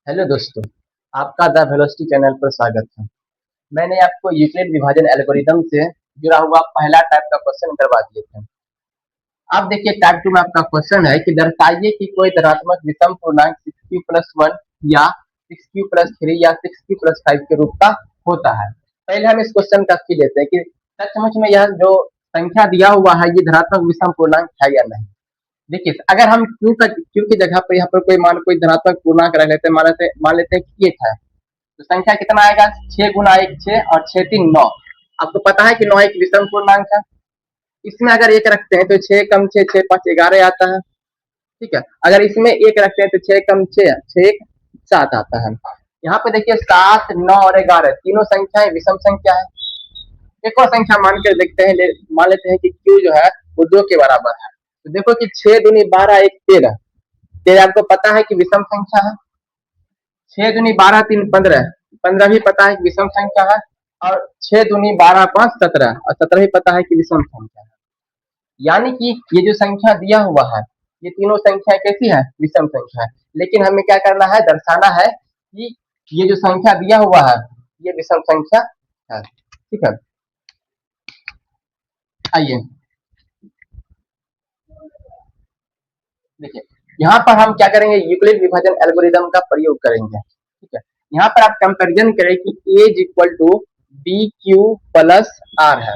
Hello दोस्तों, आपका the velocity channel पर स्वागत है। मैंने आपको यूक्लिड विभाजन एल्गोरिदम से जुड़ा हुआ पहला टाइप का क्वेश्चन करवा दिए थे। अब देखिए टाइप 2 में आपका क्वेश्चन है कि दर्शाइए कि कोई धनात्मक विषम पूर्णांक 6q+1 या 6q+3 या 6q+5 के रूप का होता है। पहले हम इस क्वेश्चन का की लेते हैं कि सचमुच में यह जो संख्या दिया हुआ है ये धनात्मक विषम पूर्णांक है या नहीं। देखिए अगर हम क्यू की जगह पर यहाँ पर कोई धनात्मक पूर्णांक रख लेते हैं, मान लेते हैं कि 8 है, तो संख्या कितना आएगा? 6 गुना 1 6 और 6 3 9। आपको पता है कि 9 एक विषम पूर्णांक है। इसमें अगर एक रखते हैं तो 6 कम 6 6 5 11 आता है। ठीक है, अगर इसमें एक रखते हैं तो 6 कम 6 6 1 7 आता है। यहाँ पे देखिए 7 9 और 11 तीनों संख्याएं विषम संख्या है। एक और संख्या मान कर देखते हैं, मान लेते हैं कि q जो है वो 2 के बराबर है। तो देखो कि 6 दूनी 12 1 13, 13 आपको पता है कि विषम संख्या है। 6 दूनी 12 3 15, 15 भी पता है कि विषम संख्या है। और 6 दूनी 12 5 17 और 17 भी पता है कि विषम संख्या है। यानी कि ये जो संख्या दिया हुआ है ये तीनों संख्या कैसी है? विषम संख्या है। लेकिन हमें क्या करना है? दर्शाना है कि ये जो संख्या दिया हुआ है ये विषम संख्या है। ठीक है, आइए देखिए यहाँ पर हम क्या करेंगे? यूक्लिड विभाजन एल्गोरिदम का प्रयोग करेंगे। ठीक है, यहाँ पर आप कंपैरिजन करें कि a is equal to B Q plus R है।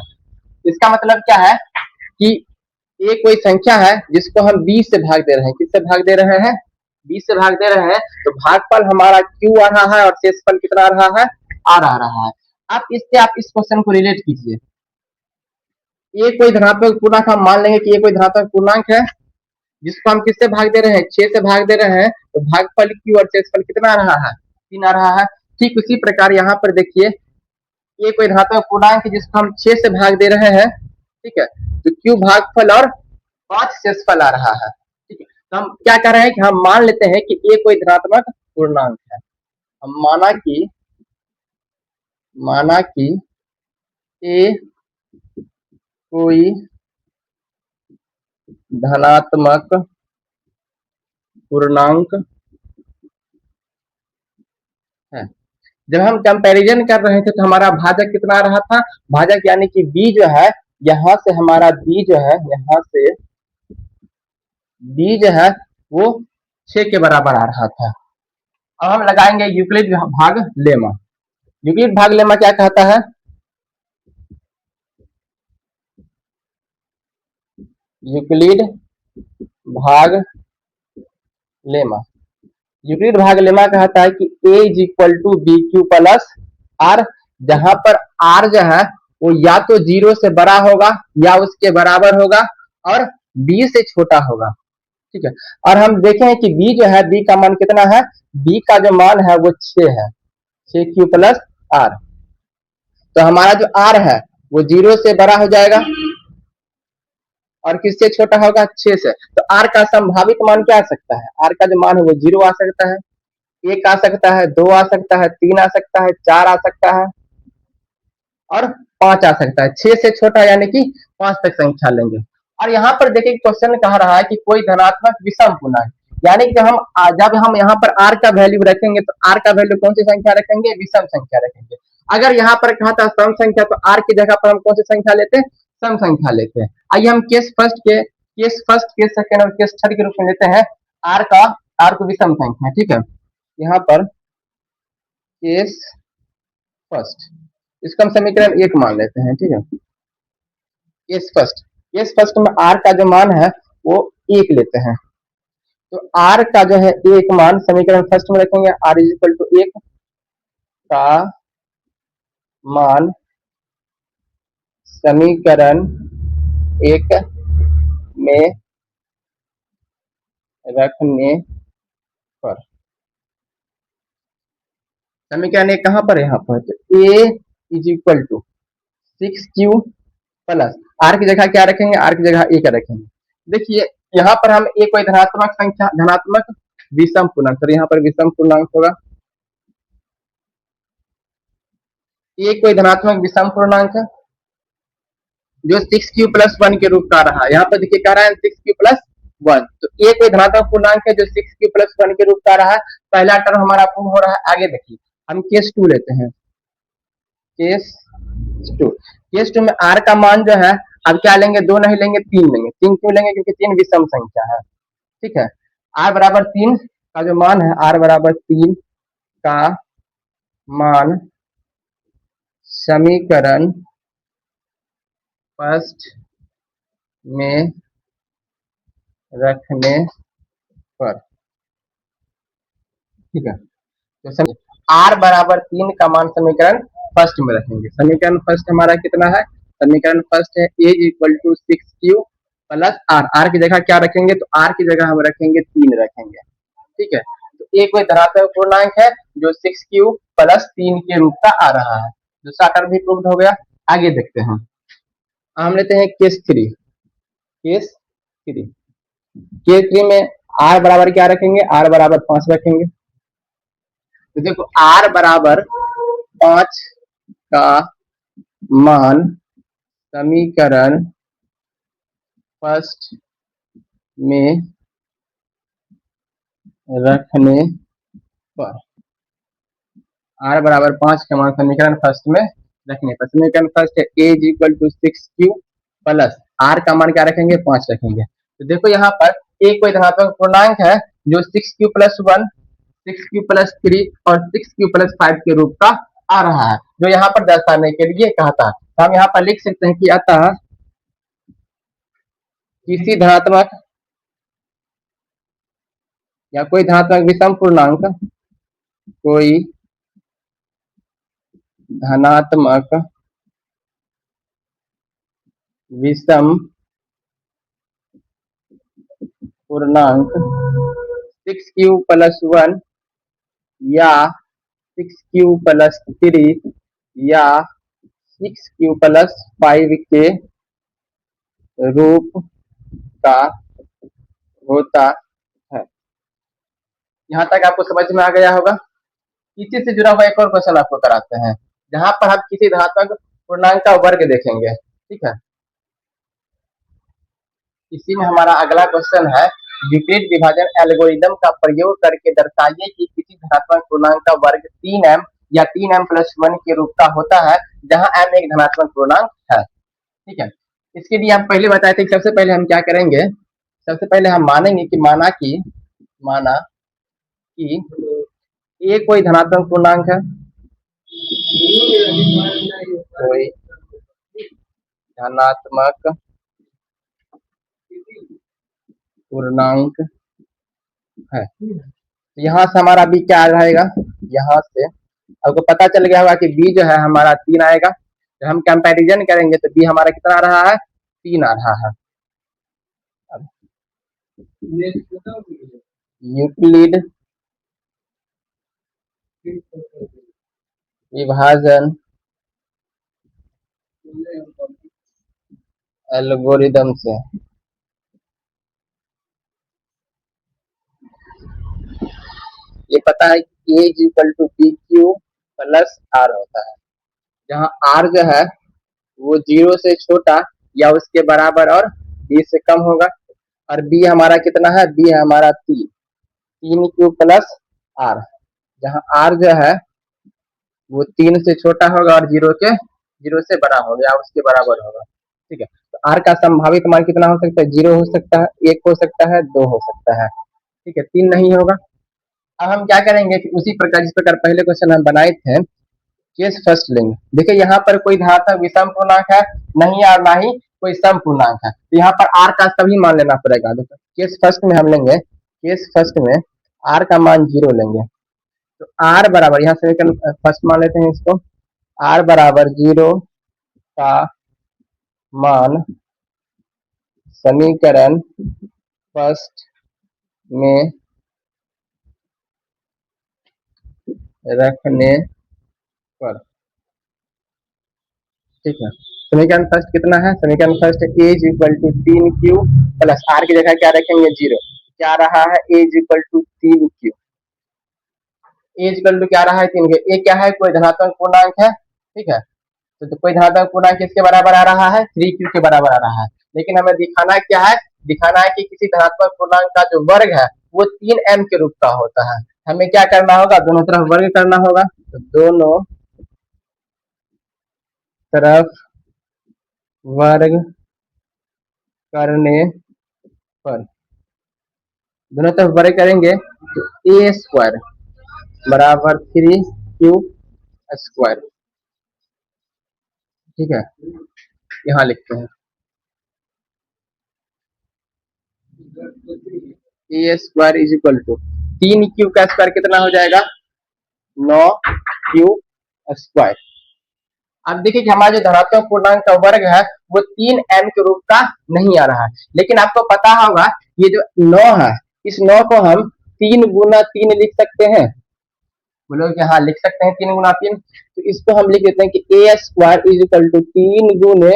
इसका मतलब क्या है कि a कोई संख्या है जिसको हम b से भाग दे रहे हैं। किससे भाग दे रहे हैं? b से भाग दे रहे हैं, तो भागफल हमारा q आ रहा है और शेषफल कितना आ रहा है? r आ रहा है। आप इससे आप इस क्वेश्चन को रिलेट कीजिए। a कोई धनात्मक पूर्णांक, हम मान लेंगे कि a कोई धनात्मक पूर्णांक है जिसको हम किससे भाग दे रहे हैं? 6 से भाग दे रहे हैं, तो भागफल q और शेषफल कितना आ रहा है? 3 आ रहा है। ठीक उसी प्रकार यहाँ पर देखिए ये कोई धनात्मक पूर्णांक है जिसको हम 6 से भाग दे रहे हैं। ठीक है, तो q भागफल और 5 शेषफल आ रहा है। ठीक है, तो हम क्या कर रहे हैं कि हम मान लेते हैं कि a कोई धनात्मक पूर्णांक है। हम माना कि a कोई धनात्मक पूर्णांक है। जब हम कंपैरिजन कर रहे थे तो हमारा भाजक कितना आ रहा था? भाजक यानी कि b जो है, यहाँ से हमारा b जो है, यहाँ से b जो है वो 6 के बराबर आ रहा था। अब हम लगाएंगे यूक्लिड भाग लेमा। यूक्लिड भाग लेमा क्या कहता है? यूक्लिड भाग लेमा, यूक्लिड भाग लेमा कहता है कि a is equal to B Q plus R, जहां पर r जो है वो या तो 0 से बड़ा होगा या उसके बराबर होगा और b से छोटा होगा। ठीक है, और हम देखें कि b जो है, b का मान कितना है? b का जो मान है वो 6 है, 6q प्लस आर। तो हमारा जो r है वो 0 से बड़ा हो जाएगा और किससे छोटा होगा? 6 से। तो r का संभावित मान क्या आ सकता है? r का जो मान है वो 0 आ सकता है, 1 आ सकता है, 2 आ सकता है, 3 आ सकता है, 4 आ सकता है और 5 आ सकता है। 6 से छोटा यानी कि 5 तक संख्या लेंगे। और यहाँ पर देखिए क्वेश्चन कह रहा है कि कोई धनात्मक विषम पूर्णांक, यानी कि जब हम यहाँ पर r का वैल्यू रखेंगे तो r का वैल्यू कौन सी संख्या रखेंगे? विषम संख्या रखेंगे। अगर यहाँ पर कहा था सम संख्या, तो r की जगह पर हम कौन सी संख्या लेते हैं? सम संख्या लेते हैं। आइए हम केस फर्स्ट, केस सेकंड और केस थर्ड के रूप में लेते हैं r को विषम संख्या। ठीक है, यहाँ पर केस फर्स्ट, इसको हम समीकरण 1 मान लेते हैं। ठीक है, केस फर्स्ट में r का जो मान है वो 1 लेते हैं। तो r का जो है 1 मान समीकरण फर्स्ट में रखेंगे, r इज इक्वल टू 1 का मान समीकरण 1 में रखने पर, समीकरण 1 कहां पर है? यहाँ पर। तो a is equal to 6q plus r की जगह क्या रखेंगे? r की जगह 1 रखेंगे। देखिए यहाँ पर हम a कोई धनात्मक संख्या, धनात्मक विषम पूर्णांक, तो यहाँ पर विषम पूर्णांक होगा। a कोई धनात्मक विषम पूर्णांक है जो 6q+1 के रूप का रहा है। यहाँ पर देखिए कह रहा है 6q+1, वन। तो ये कोई धनात्मक पूर्णांक है जो 6q+1 के रूप का आ रहा है। पहला टर्म हमारा प्रूव हो रहा है। आगे देखिए, हम केस 2 लेते हैं। केस 2, केस 2 में r का मान जो है, अब क्या लेंगे, 2 नहीं लेंगे, 3 लेंगे। 3 क्यों लेंगे, क्योंकि 3 विषम संख्या है। ठीक है, r बराबर 3 का जो मान है, r बराबर 3 का मान समीकरण फर्स्ट में रखने पर, ठीक है, तो r बराबर 3 का मान समीकरण फर्स्ट में रखेंगे। समीकरण फर्स्ट हमारा कितना है, समीकरण फर्स्ट है a equal to 6q plus r। r की जगह क्या रखेंगे, तो r की जगह हम रखेंगे 3 रखेंगे। ठीक है, तो ये कोई धनात्मक पूर्णांक है जो 6q+3 के रूप का आ रहा है। दूसरा टर्म भी प्रूव हो गया। आगे देखते हैं, हम लेते हैं केस 3। केस 3, केस 3 में r बराबर क्या रखेंगे, r बराबर 5 रखेंगे। तो देखो, r बराबर 5 का मान समीकरण फर्स्ट में रखने पर, r बराबर 5 का मान समीकरण फर्स्ट में रखने पर, समीकरण फर्स्ट है a equal to 6q plus r का मान क्या रखेंगे, 5 रखेंगे। तो देखो यहाँ पर एक कोई धनात्मक पूर्णांक है जो 6q+1, 6q+3 और 6q+5 के रूप का आ रहा है, जो यहाँ पर दर्शाने के लिए कहता है। तो हम यहाँ पर लिख सकते हैं कि अतः किसी धनात्मक या कोई धनात्मक विषम पूर्णांक, कोई धनात्मक विषम पूर्णांक 6q+1 या 6q+3 या 6q+5 के रूप का होता है। यहाँ तक आपको समझ में आ गया होगा। इसी से जुड़ा हुआ एक और क्वेश्चन आपको कराते हैं, जहां पर हम किसी धनात्मक पूर्णांक का वर्ग देखेंगे। ठीक है, इसी में हमारा अगला क्वेश्चन है, विपरीत विभाजन एल्गोरिदम का प्रयोग करके दर्शाइए कि किसी धनात्मक पूर्णांक का वर्ग 3m या 3m+1 के रूप का होता है, जहां m एक धनात्मक पूर्णांक है। ठीक है, इसके लिए हम पहले बताए थे, सबसे पहले हम क्या करेंगे, सबसे पहले हम मानेंगे कि माना कि ये कोई धनात्मक पूर्णांक है, कोई धनात्मक पूर्णांक है। तो यहाँ से हमारा b क्या आ जाएगा, यहाँ से आपको पता चल गया होगा कि b जो है हमारा 3 आएगा। जब हम कंपैरिजन करेंगे तो b हमारा कितना आ रहा है, 3 आ रहा है। यूक्लिड विभाजन एल्गोरिदम से ये पता है कि a equal to pq plus r होता है, जहाँ r जो है वो 0 से छोटा या उसके बराबर और b से कम होगा। और b हमारा कितना है, b है हमारा 3q प्लस r, जहाँ r जो है वो 3 से छोटा होगा और 0 से बड़ा होगा या उसके बराबर होगा। ठीक है, तो r का संभावित मान कितना हो सकता है, 0 हो सकता है, 1 हो सकता है, 2 हो सकता है। ठीक है, 3 नहीं होगा। अब हम क्या करेंगे कि उसी प्रकार जिस प्रकार पहले क्वेश्चन हम बनाए थे, केस फर्स्ट लेंगे। देखिए यहाँ पर कोई धनात्मक विषम पूर्णांक है नहीं और ना ही कोई सम पूर्णांक है, तो यहाँ पर r का सभी मान लेना पड़ेगा। देखो केस फर्स्ट में हम लेंगे, केस फर्स्ट में r का मान 0 लेंगे। तो r बराबर, यहाँ से फर्स्ट मान लेते हैं इसको, r बराबर 0 का मान समीकरण फर्स्ट में रखने पर, ठीक है, समीकरण फर्स्ट कितना है, समीकरण first a equal to 3q plus r की जगह क्या रखेंगे, 0। क्या रहा है, a equal to 3q, a equal to क्या रहा है, 3q। a क्या है, कोई धनात्मक पूर्णांक है। ठीक है, तो कोई धनात्मक पूर्णांक किसके बराबर आ रहा है, 3q के बराबर आ रहा है। लेकिन हमें दिखाना क्या है, दिखाना है कि किसी धनात्मक पूर्णांक का जो वर्ग है वो 3m के रूप का होता है। हमें क्या करना होगा, दोनों तरफ वर्ग करना होगा। तो दोनों तरफ वर्ग करने पर, दोनों तरफ वर्ग करेंगे तो ए स्क्वायर बराबर 3q स्क्वायर। ठीक है, यहाँ लिखते हैं a square is equal to 3q का स्क्वायर कितना हो जाएगा, 9q स्क्वायर। अब देखिए कि हमारा जो धनात्मक पूर्णांक का वर्ग है वो 3m के रूप का नहीं आ रहा है, लेकिन आपको पता होगा ये जो 9 है, इस 9 को हम 3 गुना 3 लिख सकते हैं। बोलो कि हाँ लिख सकते हैं 3 गुना 3। तो इसको हम लिख देते हैं कि ए स्क्वायर इज इक्वल टू 3 गुने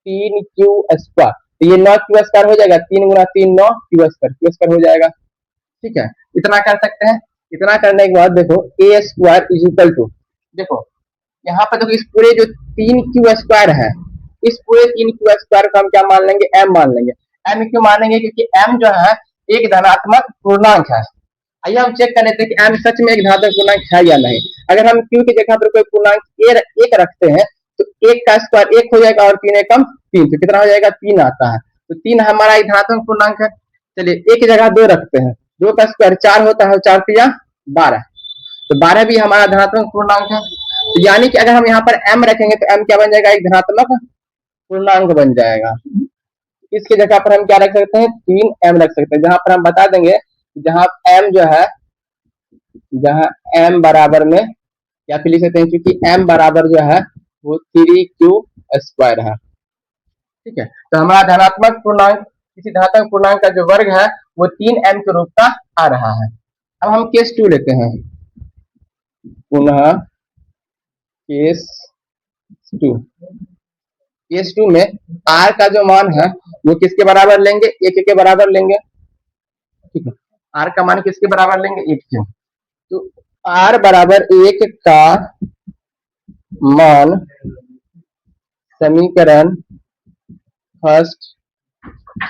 3q स्क्वायर। तो ये 9q स्क्वायर हो जाएगा, 3 गुना 3 9q स्क्वायर हो जाएगा। ठीक है, इतना कर सकते हैं। इतना करने के बाद देखो ए स्क्वायर इज इक्वल टू, देखो यहाँ पर देखो इस पूरे जो 3q स्क्वायर है, इस पूरे 3q स्क्वायर को हम क्या मान लेंगे, m मान लेंगे। m क्यों मानेंगे, क्योंकि m जो है एक धनात्मक पूर्णांक है। आइए हम चेक कर लेते हैं कि m सच में एक धनात्मक पूर्णांक है या नहीं। अगर हम q की जगह पर कोई पूर्णांक एक रखते हैं तो 1 का स्क्वायर 1 हो जाएगा और 3 एकम 3, तो कितना हो जाएगा, 3 आता है। तो 3 हमारा एक धनात्मक पूर्णांक है। चलिए एक जगह 2 रखते हैं, 2 का स्क्वायर 4 होता है, 4 3 12, तो 12 भी हमारा धनात्मक पूर्णांक है। तो यानी कि अगर हम यहाँ पर m रखेंगे तो m क्या बन जाएगा, एक धनात्मक पूर्णांक बन जाएगा। इसकी जगह पर हम क्या रख सकते हैं, 3m रख सकते हैं, जहां पर हम बता देंगे जहां m जो है, जहां m बराबर में या फिर लिख सकते हैं क्योंकि m बराबर जो है वो 3q स्क्वायर है। ठीक है, तो हमारा धनात्मक पूर्णांक, किसी धनात्मक पूर्णांक का जो वर्ग है वो 3m के रूप का आ रहा है। अब हम केस 2 लेते हैं, पुनः केस 2। केस 2 में r का जो मान है वो किसके बराबर लेंगे, 1 के बराबर लेंगे। ठीक है, r का मान किसके बराबर लेंगे, 1 के। तो r बराबर 1 का मान समीकरण फर्स्ट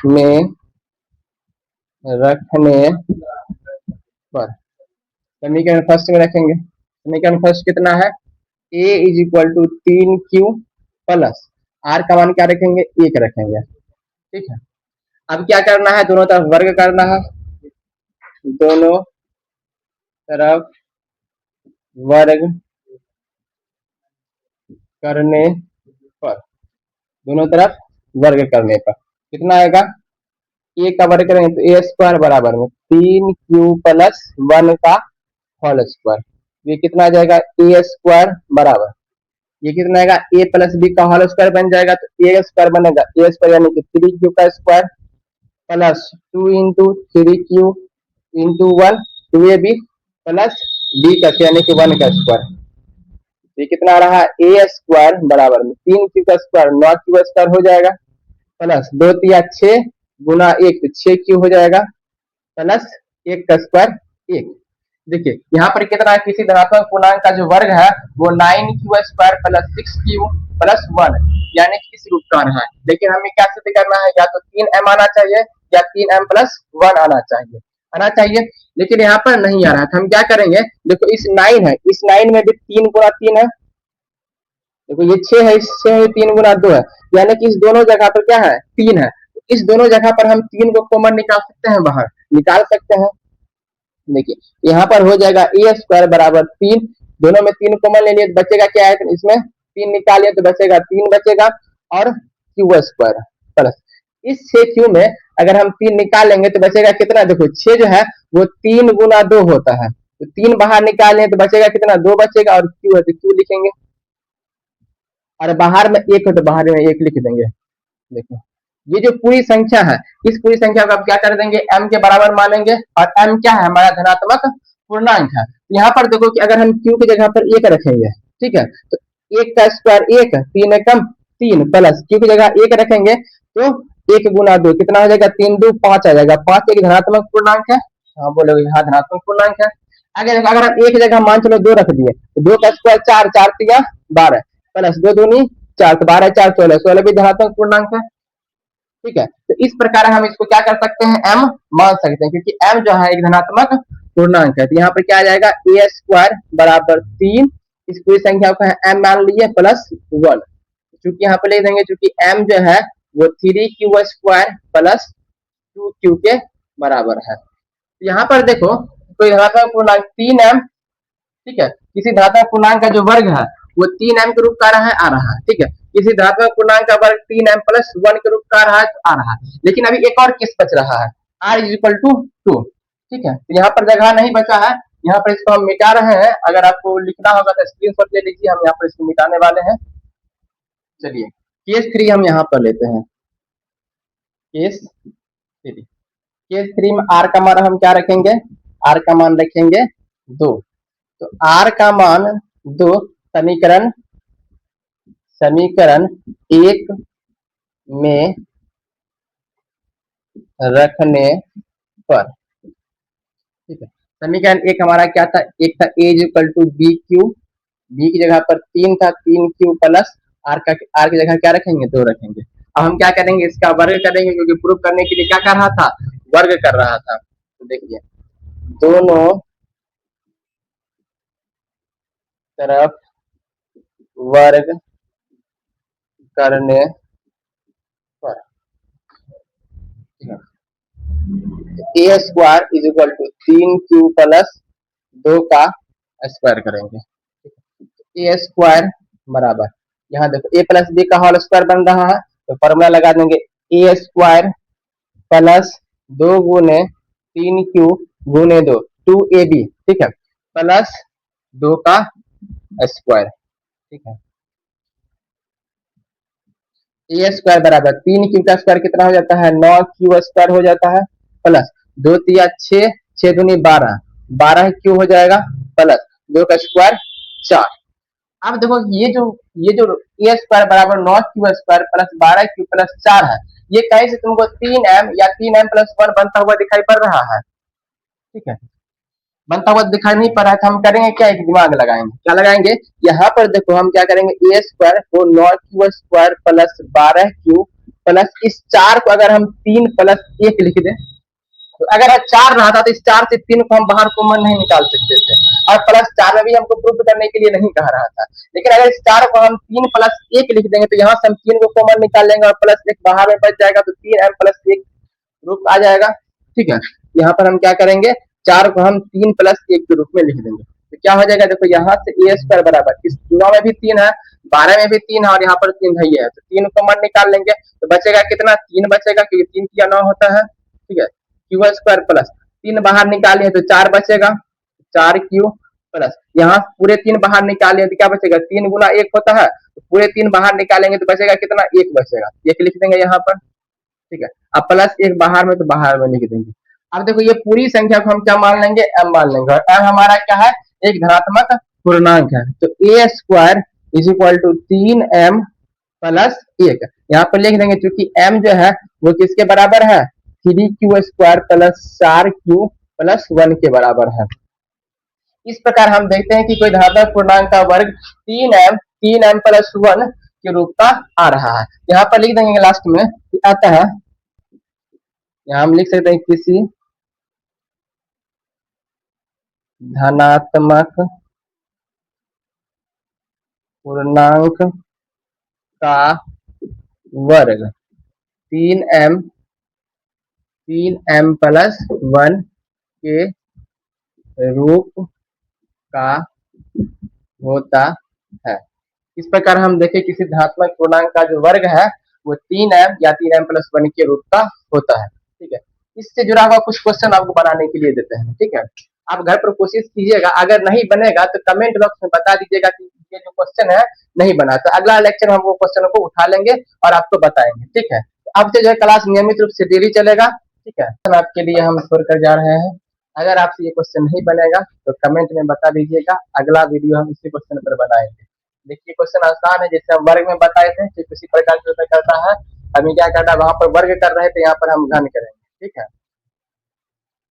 में रखने पर, समीकरण फर्स्ट में रखेंगे, समीकरण फर्स्ट कितना है, a is equal to 3q plus r का मान क्या रखेंगे, 1 रखेंगे। ठीक है, अब क्या करना है, दोनों तरफ वर्ग करना है। दोनों तरफ वर्ग करने पर, दोनों तरफ वर्ग करने पर कितना आएगा, a का वर्ग करेंगे तो a स्क्वायर बराबर में 3q प्लस 1 का होल स्क्वायर। ये कितना आ जाएगा, a स्क्वायर बराबर, ये कितना आएगा, a प्लस b का होल स्क्वायर बन जाएगा। तो a स्क्वायर बनेगा a स्क्वायर यानी कि 3q का square plus 2 into 3q into 1 2ab plus b का यानी कि 1 का स्क्वायर। ये कितना आ रहा है, a स्क्वायर बराबर में 3q का स्क्वायर 9q स्क्वायर हो जाएगा प्लस 2 3 6 गुना 1 तो 6q हो जाएगा प्लस 1 का स्क्वायर 1। देखिए यहाँ पर कितना, किसी धनात्मक पूर्णांक का जो वर्ग है वो 9q square plus 6q plus 1 यानी कि इस रूप का आ रहा है। लेकिन हमें क्या सिद्ध करना है, या तो 3m आना चाहिए या 3m प्लस 1 आना चाहिए, लेकिन यहाँ पर नहीं आ रहा है। तो हम क्या करेंगे, देखो इस 9 है, इस 9 में भी 3 गुना 3 है, देखो ये 6 है, इस 6 में 3 गुना 2 है, यानी कि इस दोनों जगह पर क्या है, 3 है। इस दोनों जगह पर हम 3 को कॉमन निकाल सकते हैं, बाहर निकाल सकते हैं। देखिए यहाँ पर हो जाएगा ए स्क्वायर बराबर 3, दोनों में 3 कॉमन ले लिए तो बचेगा क्या है, तो इसमें 3 निकालिए तो बचेगा 3 बचेगा और क्यू स्क्वायर प्लस इस 6q में अगर हम 3 निकाल लेंगे तो बचेगा कितना, देखो 6 जो है वो 3 गुना 2 होता है, तो 3 बाहर निकाल लें तो बचेगा कितना, 2 बचेगा और q है तो q लिखेंगे, और बाहर में 1 हो तो बाहर में 1 लिख देंगे। देखो ये जो पूरी संख्या है, इस पूरी संख्या को आप क्या कर देंगे, m के बराबर मानेंगे, और m क्या है, हमारा धनात्मक पूर्णांक है। यहाँ पर देखो कि अगर हम q की जगह पर 1 रखेंगे, ठीक है, तो 1 का स्क्वायर 1, 3 एकम 3 प्लस q की जगह 1 रखेंगे तो 1 गुना 2 कितना हो जाएगा, 3 2 5 आ जाएगा, 5 एक धनात्मक पूर्णांक है। हाँ बोलोगे यहाँ धनात्मक पूर्णांक है। आगे देखो अगर हम एक जगह मान चलो 2 रख दिए तो 2 का स्क्वायर 4, 4 3 12 प्लस 2 दूनी 4 तो 12 4 16 भी धनात्मक पूर्णांक है। ठीक है। तो इस प्रकार हम इसको क्या कर सकते हैं, m मान सकते हैं, क्योंकि m जो है एक धनात्मक पूर्णांक है। तो यहाँ पर क्या आ जाएगा, ए स्क्वायर बराबर 3, इस पूरी संख्या को m मान लीजिए प्लस 1, चूंकि यहाँ पर लिख देंगे चूंकि m जो है वो 3q स्क्वायर प्लस 2q के बराबर है। तो यहाँ पर देखो कोई धनात्मक पूर्णांक 3m, ठीक है, किसी धनात्मक पूर्णांक का जो वर्ग है वो 3m के रूप का आ रहा है, ठीक है। किसी धनात्मक पूर्णांक का वर्ग 3m प्लस 1 के रूप का आ रहा है। लेकिन अभी एक और केस बच रहा है, r इज इक्वल टू 2, ठीक है। तो यहाँ पर जगह नहीं बचा है, यहाँ पर इसको हम मिटा रहे हैं। अगर आपको लिखना होगा तो स्क्रीन शॉट ले लीजिए, हम यहाँ पर इसको मिटाने वाले हैं। चलिए केस 3 हम यहाँ पर लेते हैं, केस 3। केस 3 में r का मान हम क्या रखेंगे, r का मान रखेंगे 2। तो r का मान 2 समीकरण समीकरण 1 में रखने पर, ठीक है। समीकरण 1 हमारा क्या था, एक था a is equal to B Q, B की जगह पर 3 था, 3q प्लस r की जगह क्या रखेंगे, 2 रखेंगे। अब हम क्या करेंगे, इसका वर्ग करेंगे, क्योंकि प्रूफ करने के लिए क्या कर रहा था, वर्ग कर रहा था। तो देखिए दोनों तरफ वर्ग करने पर, ठीक है, a square is equal to 3q plus 2 का स्क्वायर करेंगे। ए स्क्वायर बराबर, यहाँ देखो a प्लस बी का होल स्क्वायर बन रहा है, तो फॉर्मूला लगा देंगे ए स्क्वायर प्लस 2 गुने 3q गुने 2, 2ab, ठीक है, प्लस 2 का स्क्वायर, ठीक है। ए स्क्वायर बराबर 3q का स्क्वायर कितना हो जाता है, 9q स्क्वायर हो जाता है, प्लस 2 तिया 6, 6 दूनी 12, 12q हो जाएगा, प्लस 2 का स्क्वायर 4। अब देखो ये जो ए स्क्वायर बराबर 9q square plus 12q plus 4 है, ये कहीं से तुमको 3m या 3m प्लस 1 बनता हुआ दिखाई पड़ रहा है, ठीक है। बनता हुआ दिखाई नहीं पड़ रहा है, तो हम करेंगे क्या, एक दिमाग लगाएंगे। क्या लगाएंगे, यहाँ पर देखो हम क्या करेंगे, ए स्क्वायर को 9q square plus 12q plus इस 4 को अगर हम 3 प्लस 1 लिख दें, तो अगर 4 रहा था तो इस 4 से 3 को हम बाहर कॉमन नहीं निकाल सकते थे, और प्लस 4 में भी हमको प्रूफ करने के लिए नहीं कह रहा था। लेकिन अगर इस 4 को हम 3 प्लस 1 लिख देंगे, तो यहाँ से हम 3 को कॉमन निकाल लेंगे और प्लस 1 बाहर में बच जाएगा, तो 3m प्लस 1 रूप आ जाएगा, ठीक है। यहाँ पर हम क्या करेंगे, 4 को हम 3 प्लस 1 के रूप में लिख देंगे, तो क्या हो जाएगा, देखो यहाँ से ए स्क्वायर बराबर, इस 9 में भी 3 है, 12 में भी 3 है, और यहाँ पर 3 है, तो 3 कॉमन निकाल लेंगे, तो बचेगा कितना, 3 बचेगा, क्योंकि 3 किया 9 होता है, ठीक है। क्यू स्क्वायर प्लस 3 बाहर निकालिए तो 4 बचेगा, 4q प्लस यहाँ पूरे 3 बाहर निकालिए तो क्या बचेगा, 3 गुना 1 होता है, तो पूरे 3 बाहर निकालेंगे तो बचेगा कितना, 1 बचेगा, 1 लिख देंगे यहाँ पर, ठीक है। अब प्लस 1 बाहर में, तो बाहर में लिख देंगे। अब देखो ये पूरी संख्या को हम क्या मान लेंगे, m मान लेंगे, और m हमारा क्या है, एक धनात्मक पूर्णांक है। तो a square is equal to 3m plus 1, यहाँ पर लिख देंगे क्योंकि m जो है वो किसके बराबर है, 3q square plus 4q plus 1 के बराबर है। इस प्रकार हम देखते हैं कि कोई धनात्मक पूर्णांक का वर्ग 3m प्लस 1 के रूप का आ रहा है। यहाँ पर लिख देंगे लास्ट में आता है, यहाँ हम लिख सकते हैं किसी धनात्मक पूर्णांक का वर्ग 3m प्लस 1 के रूप का होता है। इस प्रकार हम देखें किसी धनात्मक पूर्णांक का जो वर्ग है वो 3m या 3m प्लस 1 के रूप का होता है, ठीक है। इससे जुड़ा हुआ कुछ क्वेश्चन आपको बनाने के लिए देते हैं, ठीक है। आप घर पर कोशिश कीजिएगा, अगर नहीं बनेगा तो कमेंट बॉक्स में बता दीजिएगा कि ये जो क्वेश्चन है नहीं बना, तो अगला लेक्चर में हम वो क्वेश्चन को उठा लेंगे और आपको बताएंगे, ठीक है। आपसे जो है क्लास नियमित रूप से डेली चलेगा, ठीक है। आपके लिए हम छोड़ कर जा रहे हैं। अगर आपसे ये क्वेश्चन नहीं बनेगा तो कमेंट में बता दीजिएगा, अगला वीडियो हम इसी क्वेश्चन पर बनाएंगे। देखिए क्वेश्चन आसान है, जैसे हम वर्ग में बताए थे कि किसी प्रकार से करता है, हमें क्या करना है, वहां पर वर्ग कर रहे थे, यहाँ पर हम घन करेंगे, ठीक है।